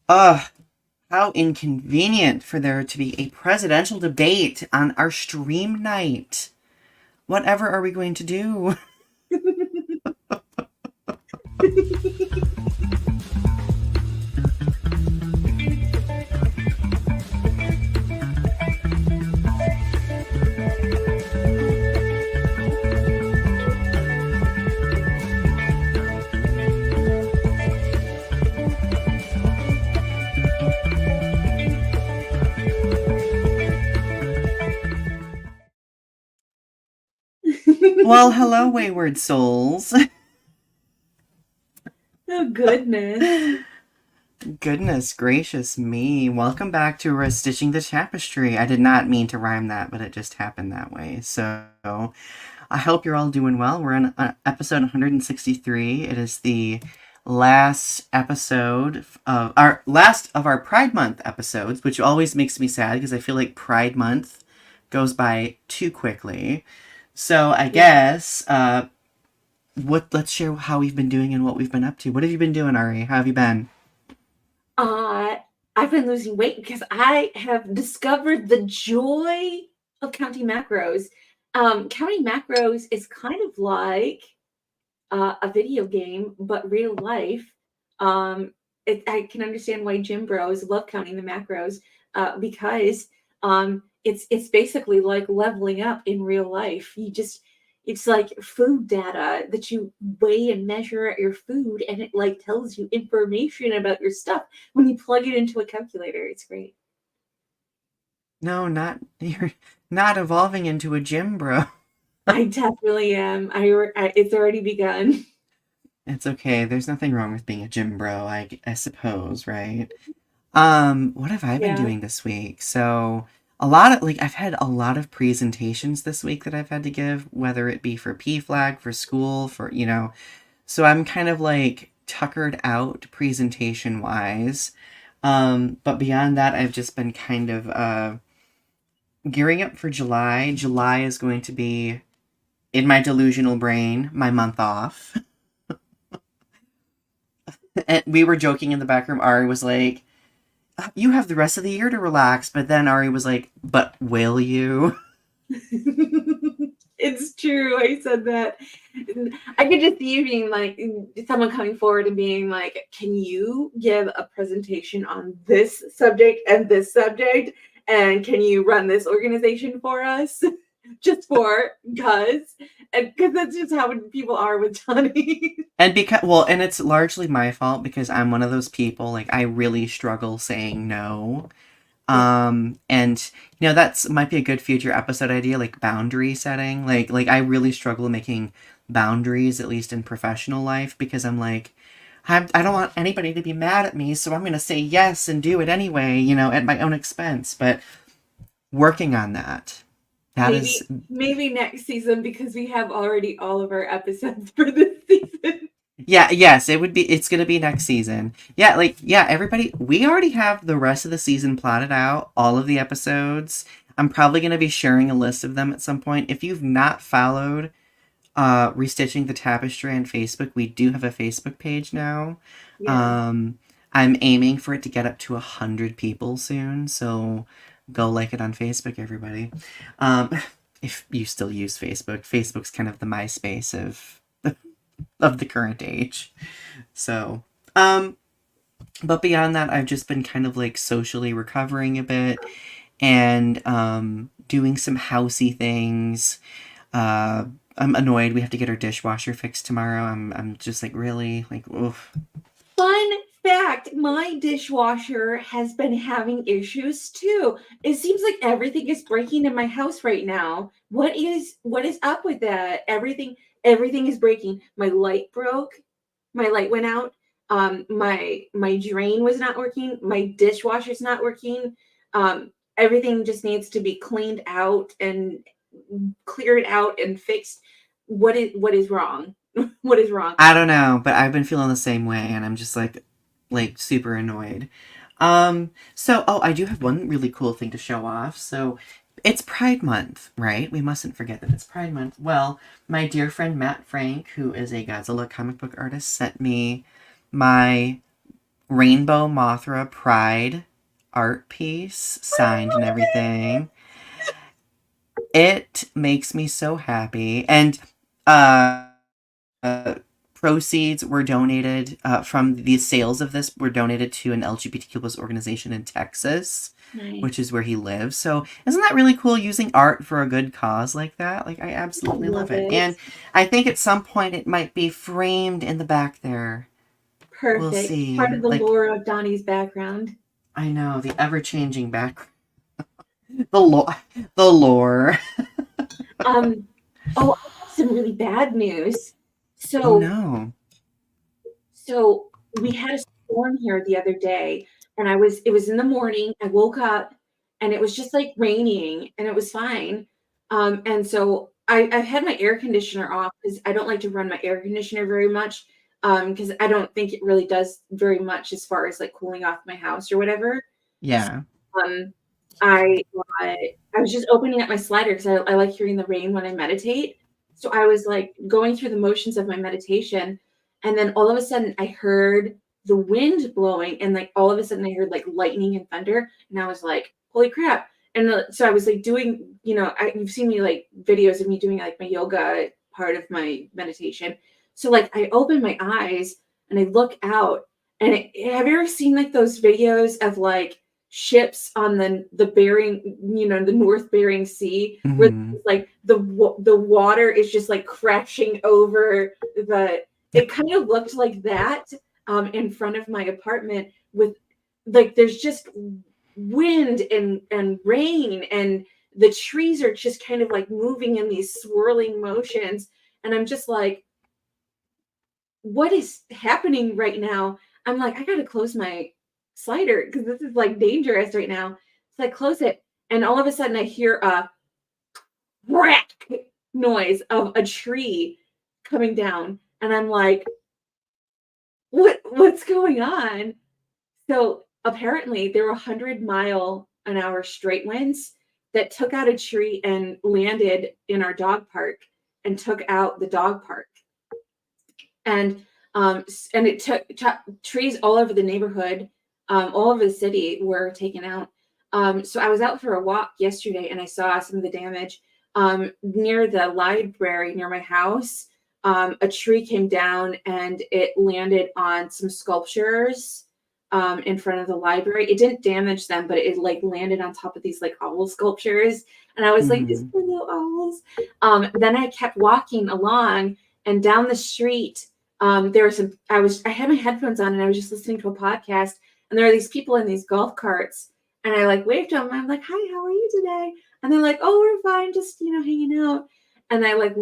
Ugh, how inconvenient for there to be a presidential debate on our stream night. Whatever are we going to do? Well, hello, wayward souls. Oh, goodness. Goodness gracious me. Welcome back to Restitching the Tapestry. I did not mean to rhyme that, but it just happened that way. So I hope you're all doing well. We're on episode 163. It is the last episode of our Pride Month episodes, which always makes me sad because I feel like Pride Month goes by too quickly. So I Yeah. guess let's share how we've been doing and what we've been up to. What have you been doing, Ari? How have you been? Uh, I've been losing weight because I have discovered the joy of counting macros. Counting macros is kind of like a video game, but real life. I can understand why gym bros love counting the macros because it's basically like leveling up in real life. It's like food data that you weigh and measure your food, and it like tells you information about your stuff when you plug it into a calculator. It's great. No, not you're not evolving into a gym bro. I definitely am. It's already begun. It's okay. There's nothing wrong with being a gym bro, I suppose, right? What have I been Yeah. doing this week? So, a lot of I've had a lot of presentations this week that I've had to give, whether it be for P flag, for school, so I'm kind of like tuckered out presentation wise. But beyond that, I've just been kind of gearing up for July. July is going to be, in my delusional brain, my month off. And we were joking in the back room. Ari was like, "You have the rest of the year to relax." But then Ari was like, "But will you?" It's true. I said that. I could just see you being like someone coming forward and being like, "Can you give a presentation on this subject and this subject? And can you run this organization for us?" Just for because that's just how people are with Johnny. And and it's largely my fault because I'm one of those people, like, I really struggle saying no. Yeah. And that's might be a good future episode idea, like boundary setting. Like I really struggle making boundaries, at least in professional life, because I'm like, I don't want anybody to be mad at me, so I'm gonna say yes and do it anyway, at my own expense. But working on that. That is, Maybe next season because we have already all of our episodes for this season. yeah, yes, it's gonna be next season. Yeah, everybody, we already have the rest of the season plotted out, all of the episodes. I'm probably gonna be sharing a list of them at some point. If you've not followed Restitching the Tapestry on Facebook, we do have a Facebook page now. Yeah. Um, I'm aiming for it to get up to 100 people soon, so go like it on Facebook, everybody. Um, if you still use Facebook, Facebook's kind of the MySpace of the current age. So, but beyond that, I've just been kind of like socially recovering a bit and doing some housey things. Uh, I'm annoyed we have to get our dishwasher fixed tomorrow. I'm just like really like oof. Fun fact, my dishwasher has been having issues too. It seems like everything is breaking in my house right now. What is up with that? Everything is breaking. My light broke. My light went out. My drain was not working. My dishwasher's not working. Everything just needs to be cleaned out and cleared out and fixed. What is wrong? What is wrong? I don't know, but I've been feeling the same way, and I'm just like super annoyed. So I do have one really cool thing to show off. So it's Pride Month, right? We mustn't forget that it's Pride Month. Well, my dear friend Matt Frank, who is a Godzilla comic book artist, sent me my Rainbow Mothra Pride art piece, signed and everything. It makes me so happy. And uh, proceeds were donated from the sales of this were donated to an LGBTQ plus organization in Texas, which Nice. is where he lives. So isn't that really cool, using art for a good cause like that? Like, I absolutely Love love it. it. And I think at some point it might be framed in the back there. We'll Perfect. Part see. of the Like, lore of Donnie's background. I know, the ever changing back, the lore, the lore. Um, oh, I have some really bad news. Oh So, no. so we had a storm here the other day, and it was in the morning. I woke up and it was just like raining and it was fine. And so I've had my air conditioner off because I don't like to run my air conditioner very much. Because I don't think it really does very much as far as like cooling off my house or whatever. Yeah. Um, I I was just opening up my slider because I like hearing the rain when I meditate. So I was like going through the motions of my meditation, and then all of a sudden I heard the wind blowing, and like all of a sudden I heard like lightning and thunder, and I was like, "Holy crap!" And so I was like doing, you've seen me like videos of me doing like my yoga part of my meditation. So like I open my eyes and I look out, and have you ever seen like those videos of like ships on the Bering, the North Bering Sea, where Hmm. like the water is just like crashing over the. It kind of looked like that in front of my apartment with like there's just wind and rain and the trees are just kind of like moving in these swirling motions and I'm just like what is happening right now? I'm like, I gotta close my slider because this is like dangerous right now. So I close it, and all of a sudden I hear a crack noise of a tree coming down, and I'm like, what's going on? So apparently there were 100-mile-an-hour straight winds that took out a tree and landed in our dog park and took out the dog park. And and it took trees all over the neighborhood, all over the city were taken out. So I was out for a walk yesterday and I saw some of the damage near the library near my house. A tree came down and it landed on some sculptures in front of the library. It didn't damage them, but it like landed on top of these like owl sculptures. And I was like, these Hmm. poor little owls. Then I kept walking along and down the street there were some I had my headphones on and I was just listening to a podcast and there are these people in these golf carts and I like waved to them. I'm like, hi, how are you today? And they're like, oh, we're fine, just hanging out. And I like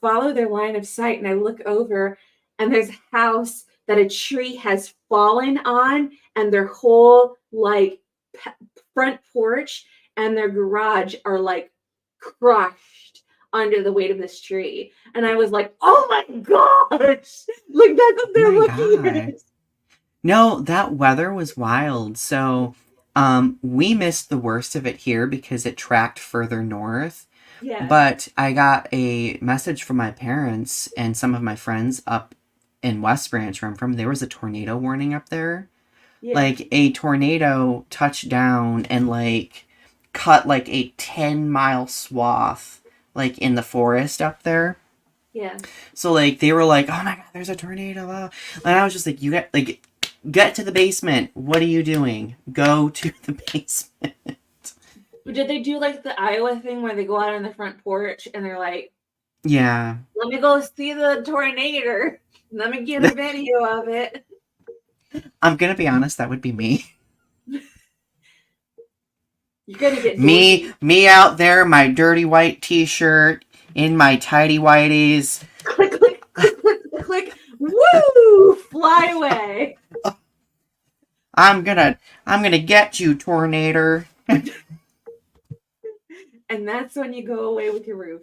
follow their line of sight and I look over and there's a house that a tree has fallen on and their whole like front porch and their garage are like crushed under the weight of this tree. And I was like, oh my gosh, like that's what Oh they're my looking at. god. No, that weather was wild. So, we missed the worst of it here because it tracked further north. Yeah, But I got a message from my parents and some of my friends up in West Branch where I'm from. There was a tornado warning up there. yeah, Like, a tornado touched down and like cut like a 10-mile swath like in the forest up there. yeah. So like they were like, "Oh my god, there's a tornado!" And I was just like, get to the basement. What are you doing? Go to the basement." Did they do like the Iowa thing where they go out on the front porch and they're like, Yeah. let me go see the tornado. Let me get a video of it. I'm gonna be honest, that would be me. You're gonna get Me, Dorothy. me out there, my dirty white t-shirt, in my tidy whities. Click, click, click, click, click. Woo! Fly away. I'm gonna get you, tornado. And that's when you go away with your roof.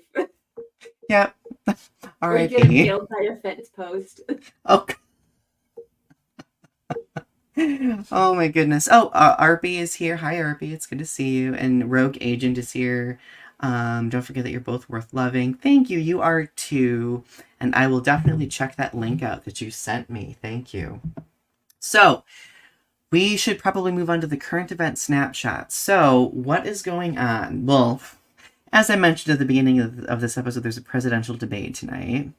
Yep. Or you get R.I.P. impaled by a fence post. Oh. Oh my goodness. Oh, Arpy is here. Hi, Arpy. It's good to see you. And Rogue Agent is here. Don't forget that you're both worth loving. Thank you. You are too. And I will definitely check that link out that you sent me. Thank you. So we should probably move on to the current event snapshot. So what is going on? Well, as I mentioned at the beginning of this episode, there's a presidential debate tonight.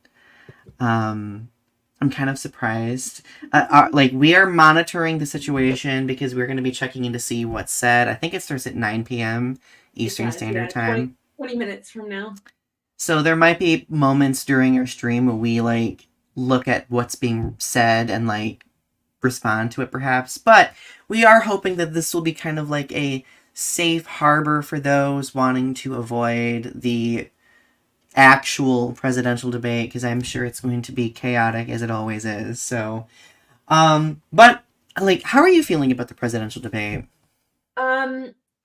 I'm kind of surprised. Like, we are monitoring the situation because we're going to be checking in to see what's said. I think it starts at 9 p.m. Eastern Standard Time. 20 minutes from now. So there might be moments during our stream where we, like, look at what's being said and, like, respond to it, perhaps. But we are hoping that this will be kind of like a safe harbor for those wanting to avoid the actual presidential debate, because I'm sure it's going to be chaotic as it always is. So, but like, how are you feeling about the presidential debate?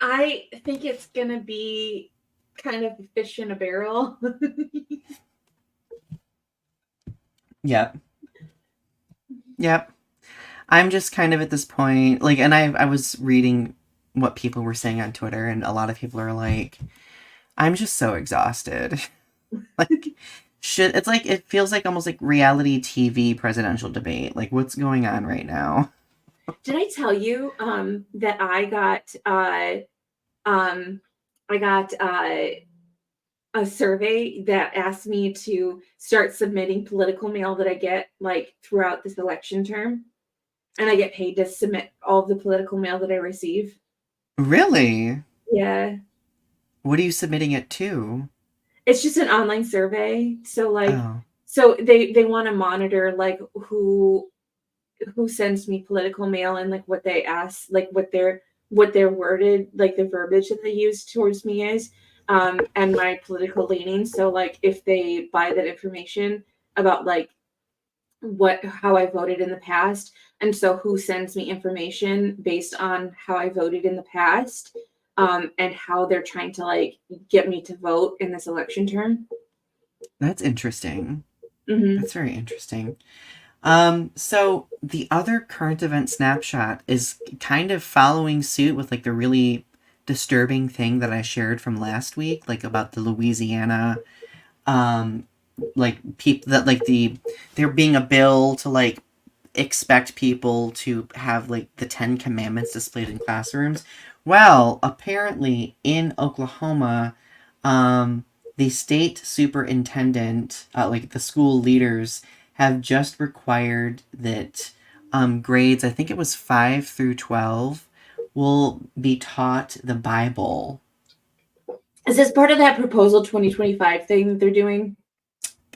I think it's gonna be kind of a fish in a barrel. Yep. Yep. I'm just kind of at this point, like, and I was reading what people were saying on Twitter, and a lot of people are like, I'm just so exhausted. Like, shit, it's like, it feels like almost like reality TV presidential debate. Like, what's going on right now? Did I tell you that I got a survey that asked me to start submitting political mail that I get like throughout this election term, and I get paid to submit all of the political mail that I receive. Really? Yeah. What are you submitting it to? It's just an online survey. So like, Oh. so they want to monitor like who sends me political mail and like what they ask, like what their worded, like the verbiage that they use towards me is, and my political leanings. So like if they buy that information about like how I voted in the past, and so who sends me information based on how I voted in the past, and how they're trying to like get me to vote in this election term. That's interesting. Mm-hmm. That's very interesting. So the other current event snapshot is kind of following suit with like the really disturbing thing that I shared from last week, like about the Louisiana, um, like people that like there being a bill to like expect people to have like the 10 Commandments displayed in classrooms. Well, apparently in Oklahoma, the state superintendent, like the school leaders, have just required that grades, I think it was 5 through 12, will be taught the Bible. Is this part of that proposal 2025 thing that they're doing?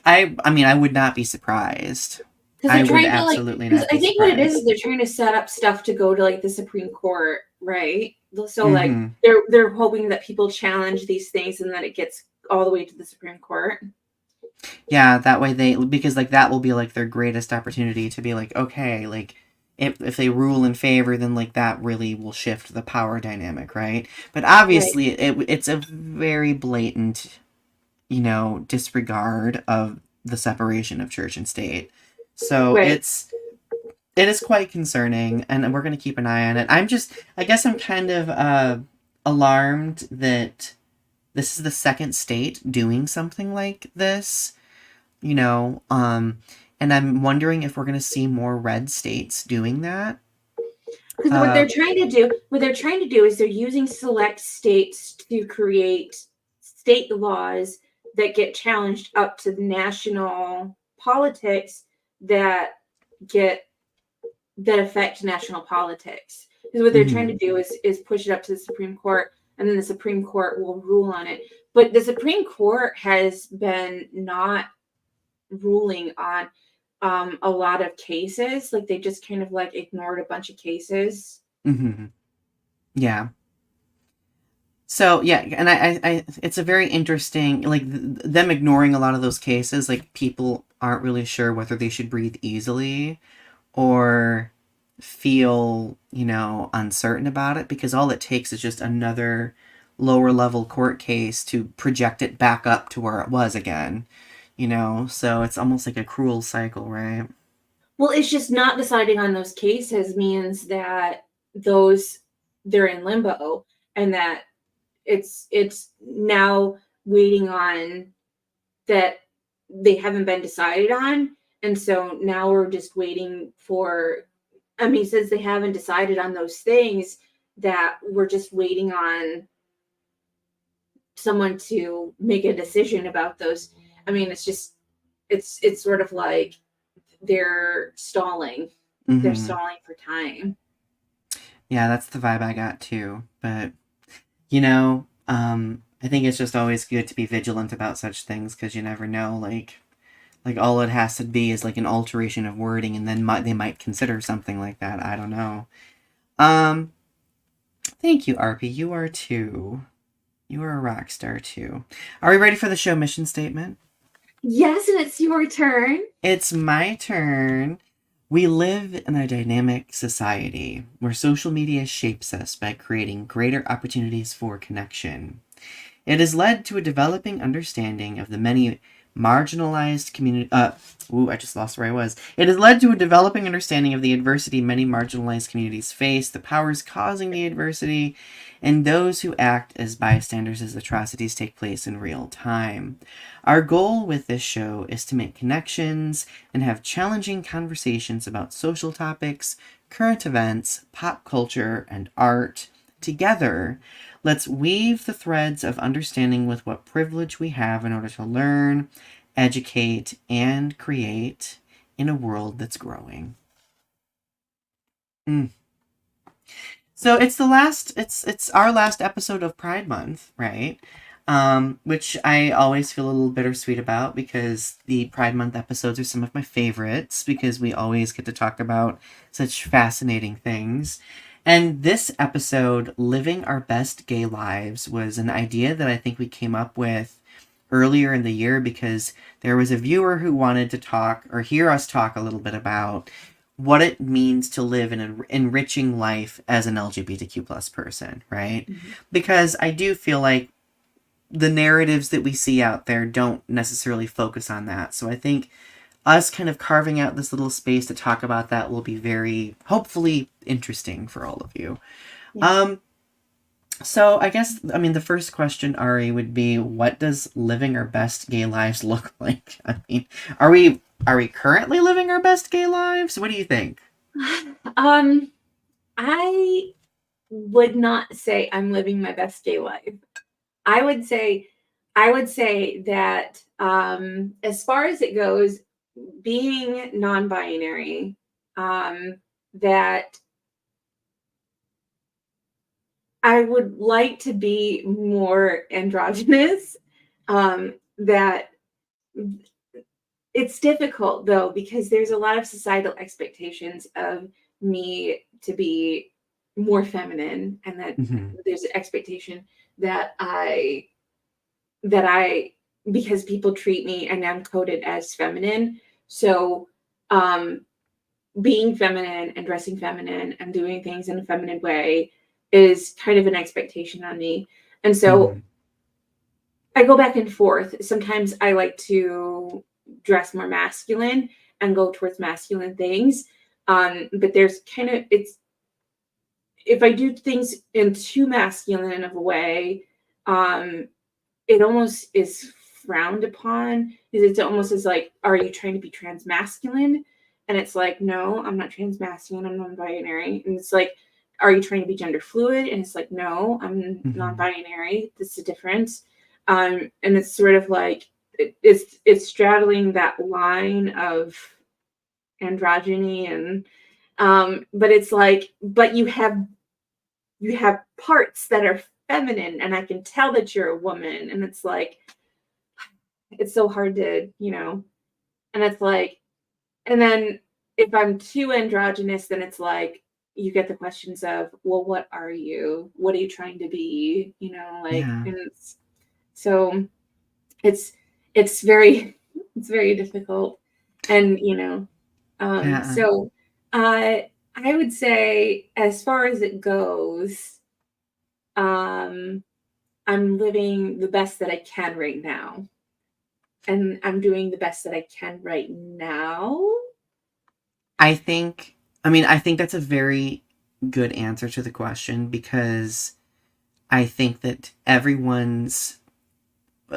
I mean, I would not be surprised. Because I they're would trying to like, absolutely because not I be think what it is surprised. they're trying to set up stuff to go to like the Supreme Court, right? So like Mm-hmm. they're hoping that people challenge these things and that it gets all the way to the Supreme Court. Yeah, that way because like that will be like their greatest opportunity to be like, okay, like if they rule in favor, then like that really will shift the power dynamic, right? But Right. obviously it's a very blatant, disregard of the separation of church and state. So Right. it is quite concerning, and we're going to keep an eye on it. I guess I'm kind of alarmed that this is the second state doing something like this, you know, um, and I'm wondering if we're going to see more red states doing that. Because Uh, what they're trying to do is they're using select states to create state laws that get challenged up to the national politics that get that affect national politics. Because what they're trying to mhm, do is push it up to the Supreme Court, and then the Supreme Court will rule on it. But the Supreme Court has been not ruling on a lot of cases. Like they just kind of like ignored a bunch of cases. mhm, yeah. So yeah, and it's a very interesting, like them ignoring a lot of those cases. Like people aren't really sure whether they should breathe easily or feel, uncertain about it, because all it takes is just another lower level court case to project it back up to where it was again, So it's almost like a cruel cycle, right? Well, it's just not deciding on those cases means that those they're in limbo, and that it's now waiting on that they haven't been decided on, and so now we're just waiting for I mean, since they haven't decided on those things, that we're just waiting on someone to make a decision about those. I mean, it's just, it's sort of like they're stalling. They're Mm-hmm. stalling for time. Yeah, that's the vibe I got too. But I think it's just always good to be vigilant about such things because you never know. Like all it has to be is like an alteration of wording, and then they might consider something like that. I don't know. Um, Thank you, RP. You are too. You are a rock star too. Are we ready for the show mission statement? Yes, and it's your turn. It's my turn. We live in a dynamic society where social media shapes us by creating greater opportunities for connection. It has led to a developing understanding of the many marginalized community. I just lost where I was. It has led to a developing understanding of the adversity many marginalized communities face, the powers causing the adversity, and those who act as bystanders as atrocities take place in real time. Our goal with this show is to make connections and have challenging conversations about social topics, current events, pop culture, and art. Together, let's weave the threads of understanding with what privilege we have in order to learn, educate, and create in a world that's growing. Mm. So it's our last episode of Pride Month, right? Which I always feel a little bittersweet about because the Pride Month episodes are some of my favorites because we always get to talk about such fascinating things. And this episode, Living Our Best Gay Lives, was an idea that I think we came up with earlier in the year because there was a viewer who wanted to talk or hear us talk a little bit about what it means to live an enriching life as an LGBTQ plus person, right? Mm-hmm. Because I do feel like the narratives that we see out there don't necessarily focus on that. So I think us kind of carving out this little space to talk about that will be very, hopefully, interesting for all of you. Yeah. So I guess, I mean, the first question, Ari, would be, what does living our best gay lives look like? I mean, are we currently living our best gay lives? What do you think? I would not say I'm living my best gay life. I would say that as far as it goes, being non-binary, that I would like to be more androgynous. That it's difficult though because there's a lot of societal expectations of me to be more feminine, and that Mm-hmm. there's an expectation that I because people treat me and I'm coded as feminine. So um being feminine and dressing feminine and doing things in a feminine way is kind of an expectation on me. And so Mm-hmm. I go back and forth. Sometimes I like to dress more masculine and go towards masculine things. But there's kind of, it's, if I do things in too masculine of a way, um, it almost is frowned upon. It's almost as like, are you trying to be trans masculine? And it's like, no, I'm not trans masculine. I'm non-binary. And it's like, are you trying to be gender fluid? And it's like, no, I'm Mm-hmm. non-binary. This is a difference. And it's sort of like it's straddling that line of androgyny, and but it's like, but you have parts that are feminine, and I can tell that you're a woman, and it's like it's so hard to, and it's like, and then if I'm too androgynous, then it's like you get the questions of, well, what are you? What are you trying to be? Like, Yeah. and so it's it's very it's very difficult, and Yeah. so I would say as far as it goes, um, I'm living the best that I can right now. And I'm doing the best that I can right now. I think, I think that's a very good answer to the question because I think that everyone's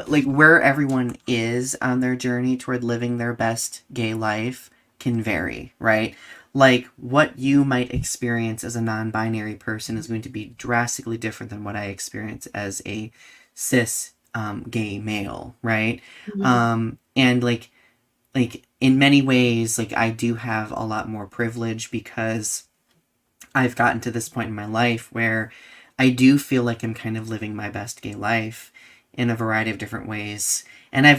like where everyone is on their journey toward living their best gay life can vary, right? like what you might experience as a non-binary person is going to be drastically different than what I experience as a cis gay male, right? Mhm. And like in many ways, like I do have a lot more privilege because I've gotten to this point in my life where I do feel like I'm kind of living my best gay life in a variety of different ways. And I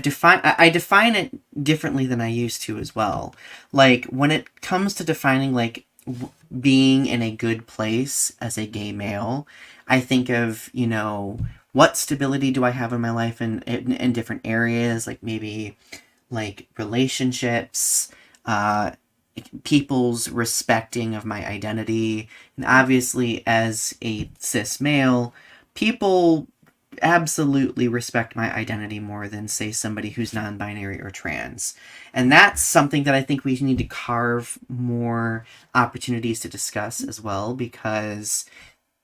define it differently than I used to as well. Like when it comes to defining like being in a good place as a gay male, I think of, you know, what stability do I have in my life in different areas, like maybe like relationships, uh, people's respecting of my identity. And obviously, as a cis male, people absolutely respect my identity more than, say, somebody who's non binary or trans. And that's something that I think we need to carve more opportunities to discuss as well, because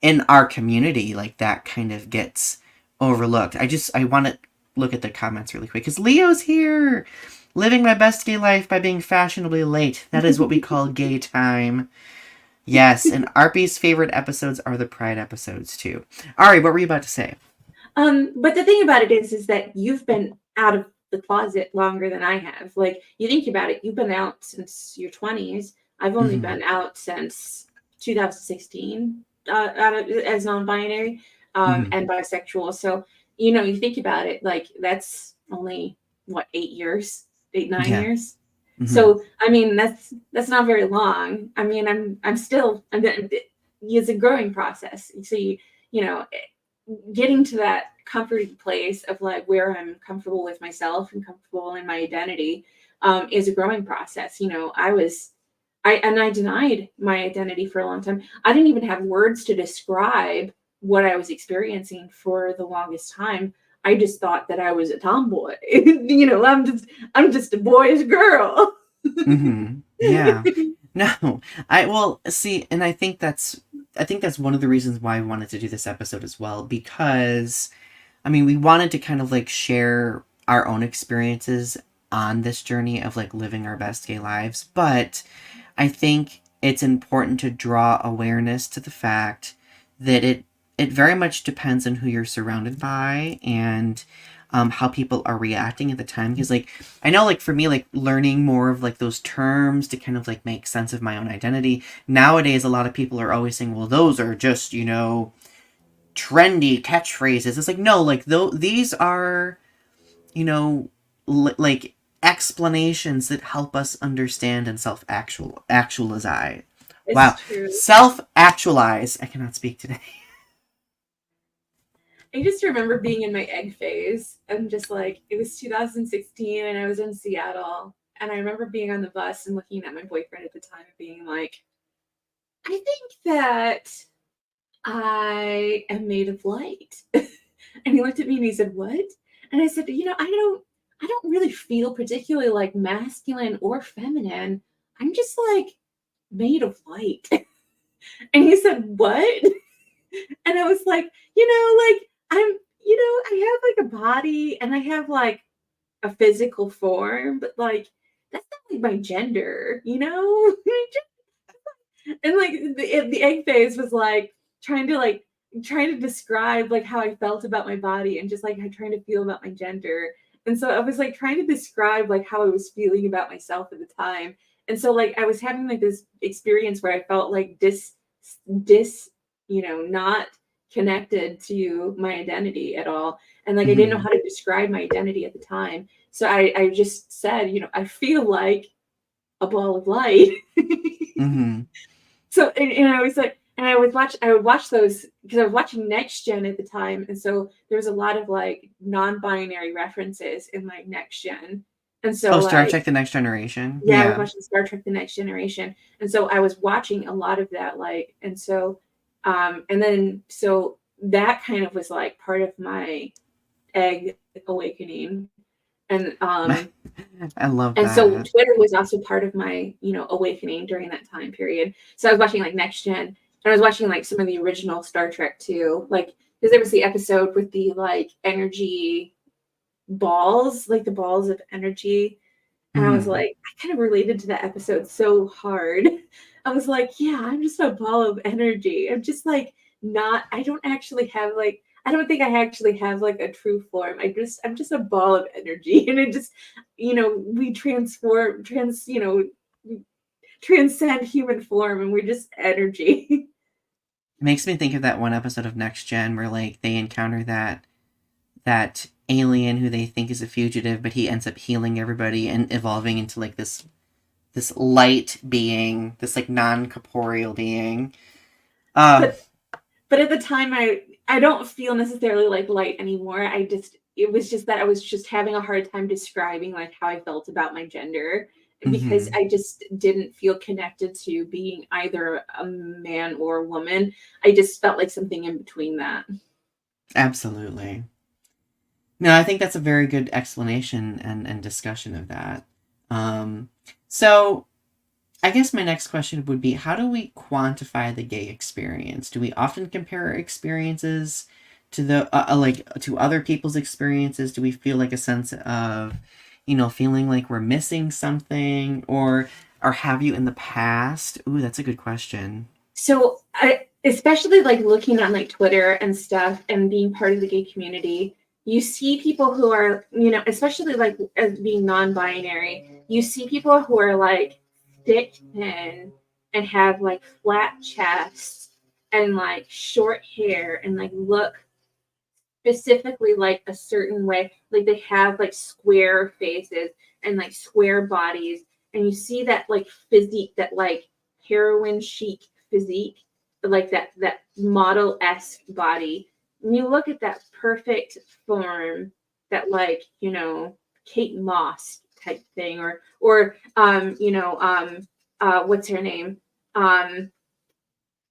in our community, like that kind of gets overlooked. I want to look at the comments really quick because Leo's here, living my best gay life by being fashionably late. That is what we call gay time. Yes, and Arpy's favorite episodes are the Pride episodes too. Ari, what were you about to say? But the thing about it is that you've been out of the closet longer than I have. Like, you think about it, you've been out since your 20s. I've only Mm-hmm. been out since 2016 as non-binary Mm-hmm. and bisexual. So, you know, you think about it, like that's only what 8 years, 8 9 Yeah. years. Mm-hmm. So, I mean, that's not very long. I mean, I'm still, it's a growing process. So you know, getting to that comforting place of like where I'm comfortable with myself and comfortable in my identity is a growing process. You know, I denied my identity for a long time. I didn't even have words to describe what I was experiencing for the longest time. I just thought that I was a tomboy. You know, I'm just a boyish girl. Mm-hmm. Yeah. No. I well see, and I think that's one of the reasons why I wanted to do this episode as well, because I mean, we wanted to kind of like share our own experiences on this journey of like living our best gay lives, but I think it's important to draw awareness to the fact that it very much depends on who you're surrounded by and how people are reacting at the time. Because like I know, like for me, like learning more of like those terms to kind of like make sense of my own identity. Nowadays, a lot of people are always saying, "Well, those are just trendy catchphrases." It's like no, like though these are you know like explanations that help us understand and actualize. Wow, It's true. self actualize. I cannot speak today. I just remember being in my egg phase and just like it was 2016 and I was in Seattle and I remember being on the bus and looking at my boyfriend at the time and being like, I think that I am made of light. And he looked at me and he said, "What?" And I said, "You know, I don't really feel particularly like masculine or feminine. I'm just like made of light." And he said, "What?" And I was like, like I have like a body and I have like a physical form, but like that's not like my gender, you know? And like the egg phase was like trying to describe like how I felt about my body and just like trying to feel about my gender. And so I was like trying to describe like how I was feeling about myself at the time. And so like I was having like this experience where I felt like dis not connected to my identity at all. And like I didn't know Mm-hmm. how to describe my identity at the time. So I just said, I feel like a ball of light. Mm-hmm. So and I was like, and I would watch those because I was watching Next Gen at the time, and so there was a lot of like non-binary references in like Next Gen, and so Oh, Star like Trek: The Next Generation. yeah, I was Yeah. watching Star Trek: The Next Generation, and so I was watching a lot of that, like, and so and then so that kind of was like part of my egg awakening, and I love and so that. Twitter was also part of my, awakening during that time period. So I was watching like Next Gen, and I was watching like some of the original Star Trek too, like because there was the episode with the like energy balls, like the balls of energy, And I was Mm-hmm. like, I kind of related to that episode so hard. I was like, yeah, I'm just a ball of energy. I'm just like not, I don't actually have like, I don't think I actually have like a true form. I'm just a ball of energy. And it just, we transcend human form and we're just energy. It makes me think of that one episode of Next Gen where like they encounter that alien who they think is a fugitive, but he ends up healing everybody and evolving into like this light being, this like non-corporeal being. Uh but but at the time I don't feel necessarily like light anymore. It was just that I was just having a hard time describing like how I felt about my gender because mm-hmm. I just didn't feel connected to being either a man or a woman. I just felt like something in between that. Absolutely. No, I think that's a very good explanation and discussion of that. Um, so I guess my next question would be, how do we quantify the gay experience? Do we often compare our experiences to the like to other people's experiences? Do we feel like a sense of, feeling like we're missing something, or have you in the past? Ooh, that's a good question. So I especially like looking on like Twitter and stuff and being part of the gay community, you see people who are, especially like as being non-binary, you see people who are like thick thin and have like flat chests and like short hair and like look specifically like a certain way. Like they have like square faces and like square bodies. And you see that like physique, that like heroin chic physique, like that model-esque body. And you look at that perfect form, that like, Kate Moss type thing, or what's her name? Um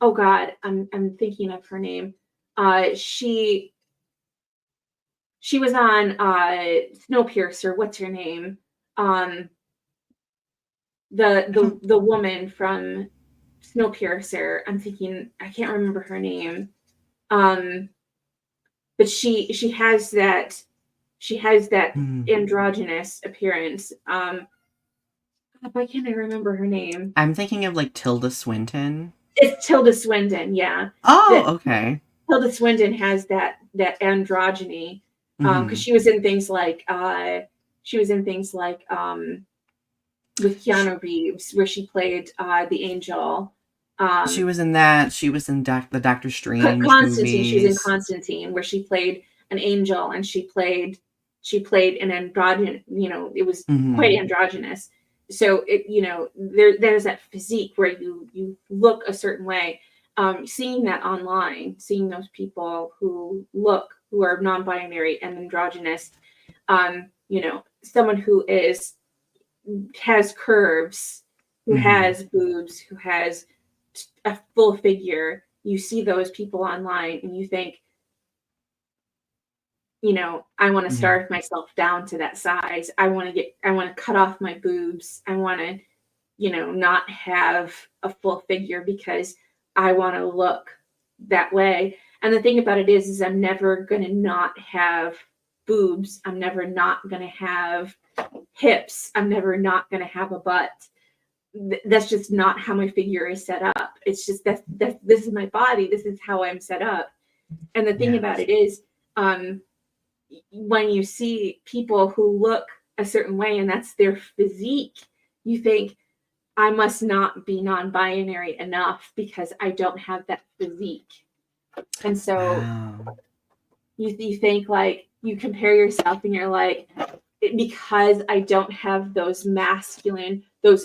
oh God, I'm thinking of her name. She was on Snowpiercer. What's her name? Um, the I don't. the the woman from Snowpiercer. I'm thinking I can't remember her name. Um, but she has that Hmm. androgynous appearance. Why can't I remember her name? I'm thinking of like Tilda Swinton. It's Tilda Swinton. Yeah, Oh, that okay. Tilda Swinton has that androgyny because Mm-hmm. she was in things like with She, Keanu Reeves, where she played the angel. she Um, was in that. She was in the Doctor Strange Constantine. She was in movies. Constantine, where she played an angel, and she played an androgynous. It was quite Mm-hmm. androgynous. So there's that physique where you look a certain way. Seeing that online, seeing those people who are non-binary and androgynous, someone who has curves, who Mm-hmm. has boobs, who has a full figure, you see those people online and you think, I want to Yeah. starve myself down to that size. I want to cut off my boobs. I want to, not have a full figure because I want to look that way. And the thing about it is I'm never going to not have boobs. I'm never not going to have hips. I'm never not going to have a butt. That's just not how my figure is set up. It's just that this is my body. This is how I'm set up. And the thing about Yes. it is, um, when you see people who look a certain way and that's their physique, you think, I must not be non-binary enough because I don't have that physique. And so Wow. you think like you compare yourself and you're like, because I don't have those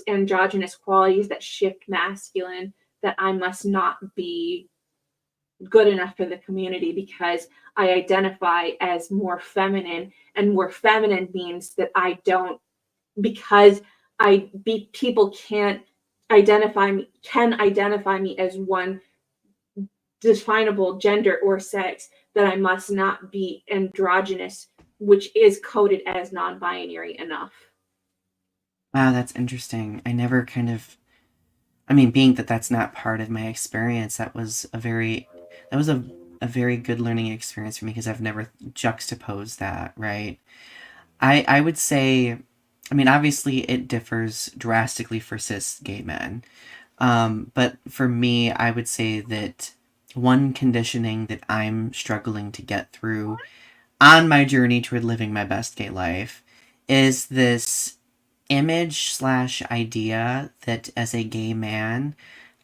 androgynous qualities that shift masculine, that I must not be good enough for the community because I identify as more feminine, and more feminine means that I don't, because people can identify me as one definable gender or sex, that I must not be androgynous, which is coded as non-binary enough. Wow, that's interesting. I never kind of. I mean, being that that's not part of my experience, that was a very good learning experience for me because I've never juxtaposed that. Right. I would say I mean, obviously it differs drastically for cis gay men. But for me, I would say that one conditioning that I'm struggling to get through on my journey toward living my best gay life is this image slash idea that as a gay man,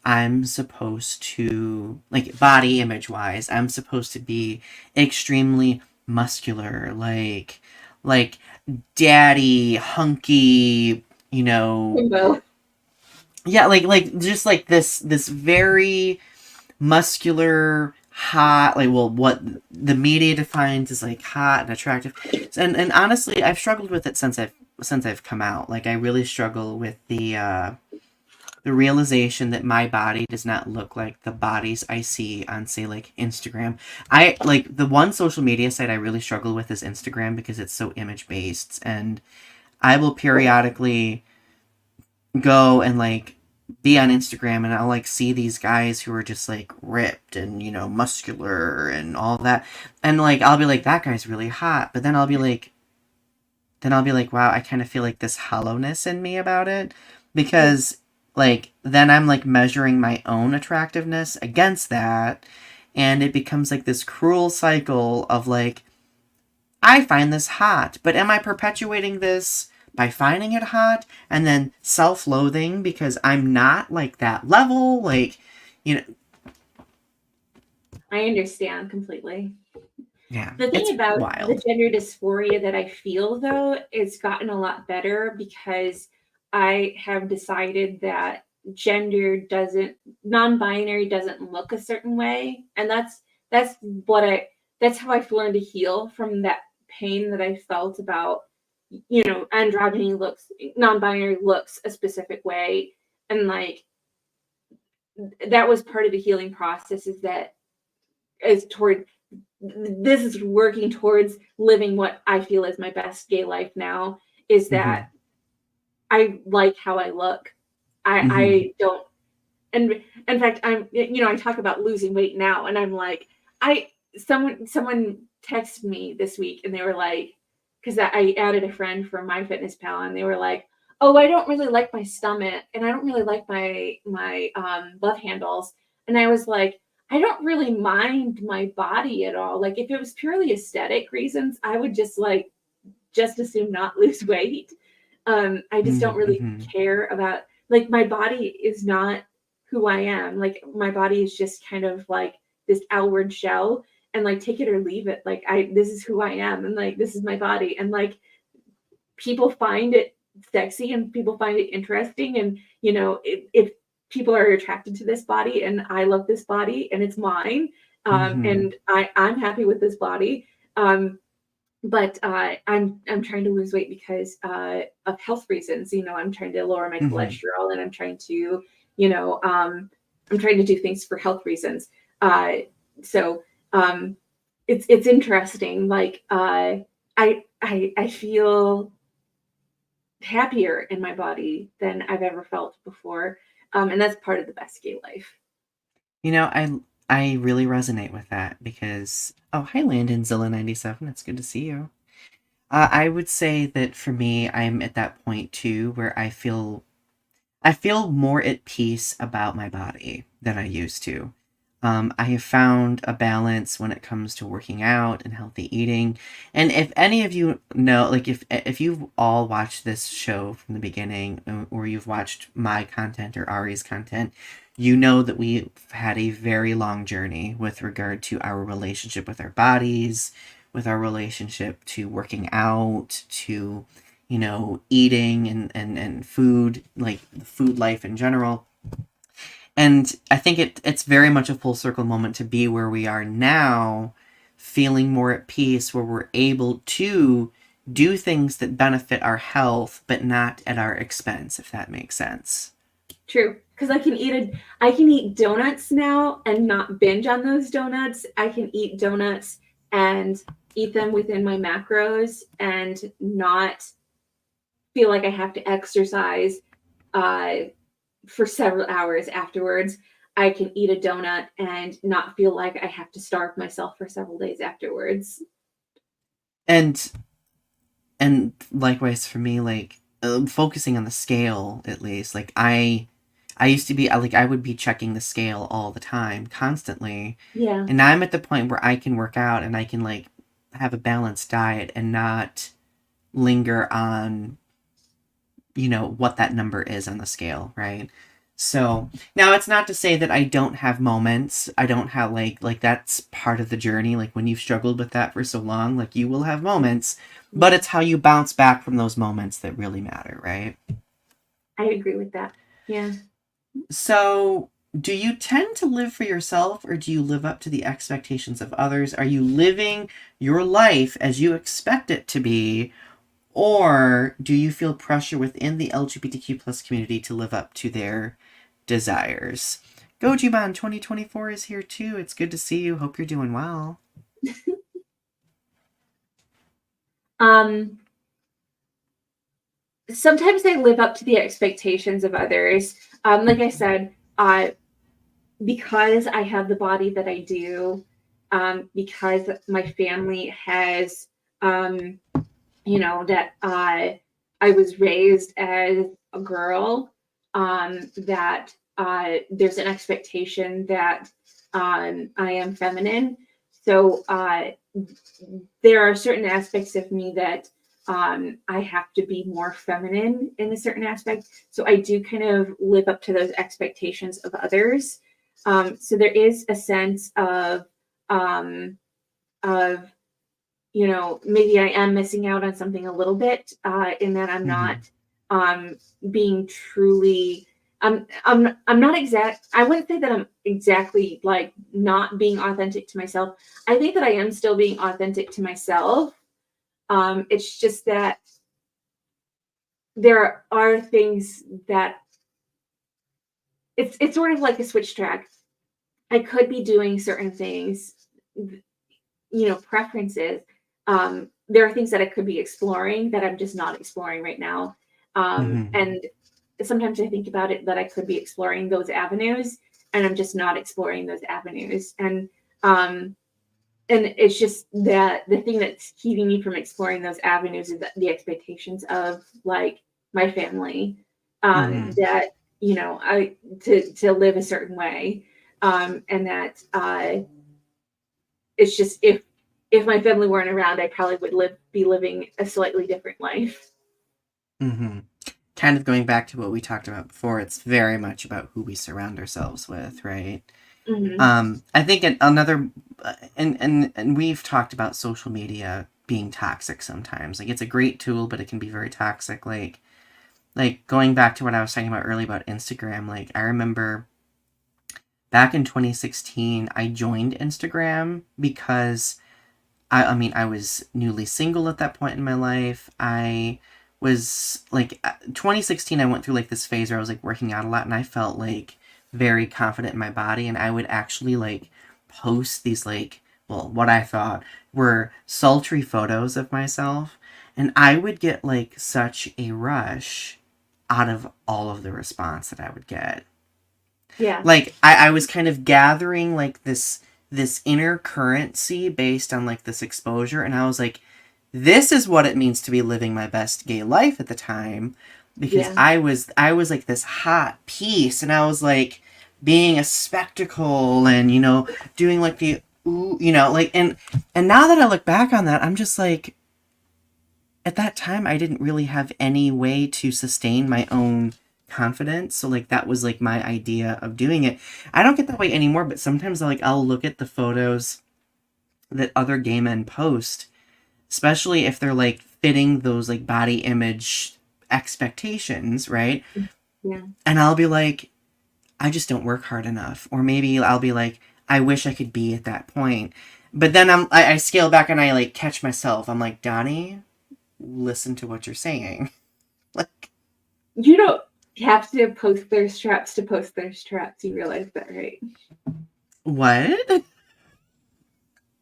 I'm supposed to, like, body image wise, I'm supposed to be extremely muscular, like daddy, hunky, you know, Kimbo. yeah, like just like this very muscular, hot, like, well, what the media defines as like hot and attractive. And honestly, I've struggled with it since I've come out. Like, I really struggle with the realization that my body does not look like the bodies I see on, say, like, Instagram. I like the one social media site I really struggle with is Instagram because it's so image based, and I will periodically go and, like, be on Instagram and I'll, like, see these guys who are just, like, ripped and, muscular and all that. And, like, I'll be like, that guy's really hot. But then I'll be like, wow, I kind of feel like this hollowness in me about it because, like, then I'm, like, measuring my own attractiveness against that, and it becomes like this cruel cycle of, like, I find this hot, but am I perpetuating this by finding it hot and then self-loathing because I'm not like that level? Like, you know, I understand completely. yeah, The thing it's about the wild. gender dysphoria that I feel, though, it's gotten a lot better because I have decided that gender doesn't non-binary doesn't look a certain way, and that's what I that's how I've learned to heal from that pain that I felt about androgyny looks non-binary looks a specific way, and like that was part of the healing process is toward this is working towards living what I feel is my best gay life now, is Mm-hmm. that I like how I look. Mm-hmm. I don't, and in fact, I talk about losing weight now, and I'm like, someone texted me this week, and they were like, because I added a friend from MyFitnessPal, and they were like, oh, I don't really like my stomach, and I don't really like my love handles, and I was like, I don't really mind my body at all. Like if it was purely aesthetic reasons, I would just assume not lose weight. I just don't really Mm-hmm. care about like my body is not who I am. Like my body is just kind of like this outward shell and like take it or leave it. Like I this is who I am and like this is my body. And like people find it sexy and people find it interesting. And if people are attracted to this body and I love this body and it's mine, Mm-hmm. and I'm happy with this body. But I'm trying to lose weight because of health reasons. I'm trying to lower my Mm-hmm. cholesterol, and I'm trying to, I'm trying to do things for health reasons. So it's interesting. Like I feel happier in my body than I've ever felt before, and that's part of the best gay life. I really resonate with that because, oh, hi, Landon Zilla 97. It's good to see you. I would say that for me, I'm at that point too where I feel more at peace about my body than I used to. I have found a balance when it comes to working out and healthy eating. And if any of you know, like, if you've all watched this show from the beginning, or you've watched my content or Ari's content, you know that we've had a very long journey with regard to our relationship with our bodies, with our relationship to working out, to eating and food, like the food life in general. And I think it's very much a full circle moment to be where we are now, feeling more at peace, where we're able to do things that benefit our health, but not at our expense, if that makes sense. True, because I can eat donuts now and not binge on those donuts. I can eat donuts and eat them within my macros and not feel like I have to exercise uh, for several hours afterwards. I can eat a donut and not feel like I have to starve myself for several days afterwards. And likewise for me, like, focusing on the scale at least. Like I used to be like I would be checking the scale all the time, constantly. Yeah. And now I'm at the point where I can work out and I can like have a balanced diet and not linger on, you know, what that number is on the scale, right? So now it's not to say that I don't have moments. I don't have like that's part of the journey. Like when you've struggled with that for so long, like you will have moments, but Yeah. it's how you bounce back from those moments that really matter, right? I agree with that. Yeah. So, do you tend to live for yourself or do you live up to the expectations of others? Are you living your life as you expect it to be? Or do you feel pressure within the LGBTQ plus community to live up to their desires? Gojiban 2024 is here too. It's good to see you. Hope you're doing well. Sometimes I live up to the expectations of others. Like I said, because I have the body that I do, because my family has, that I was raised as a girl, that there's an expectation that I am feminine. So there are certain aspects of me that I have to be more feminine in a certain aspect. So I do kind of live up to those expectations of others. So there is a sense of maybe I am missing out on something a little bit, in that I'm Mm-hmm. not being truly. I'm not exact. I wouldn't say that I'm exactly like not being authentic to myself. I think that I am still being authentic to myself. It's just that there are things that it's sort of like a switch track. I could be doing certain things, preferences. There are things that I could be exploring that I'm just not exploring right now. Mm-hmm. And sometimes I think about it that I could be exploring those avenues and I'm just not exploring those avenues. And it's just that the thing that's keeping me from exploring those avenues is the expectations of like my family, Mm-hmm. that I to live a certain way, and that it's just if my family weren't around, I probably would be living a slightly different life. Mm-hmm. Kind of going back to what we talked about before, it's very much about who we surround ourselves with, right? Hmm. I think another, and we've talked about social media being toxic sometimes. Like it's a great tool, but it can be very toxic. Like going back to what I was talking about earlier about Instagram. Like I remember back in 2016, I joined Instagram because I mean, I was newly single at that point in my life. I was like 2016 I went through like this phase where I was like working out a lot and I felt like very confident in my body and I would actually like post these like well what I thought were sultry photos of myself and I would get like such a rush out of all of the response that I would get. Yeah, Like I was kind of gathering like this inner currency based on like this exposure and I was like this is what it means to be living my best gay life at the time because yeah, I was like this hot piece and I was like being a spectacle and you know doing like the ooh you know like and now that I look back on that I'm just like at that time I didn't really have any way to sustain my own confidence so like that was like my idea of doing it. I don't get that way anymore but sometimes like I'll look at the photos that other gay men post especially if they're like fitting those like body image expectations, right? yeah, And I'll be like, I just don't work hard enough. Or maybe I'll be like, I wish I could be at that point. But then I scale back and I like catch myself. I'm like, Donnie, listen to what you're saying. Like, you don't have to post thirst traps to post thirst traps. You realize that, right? what?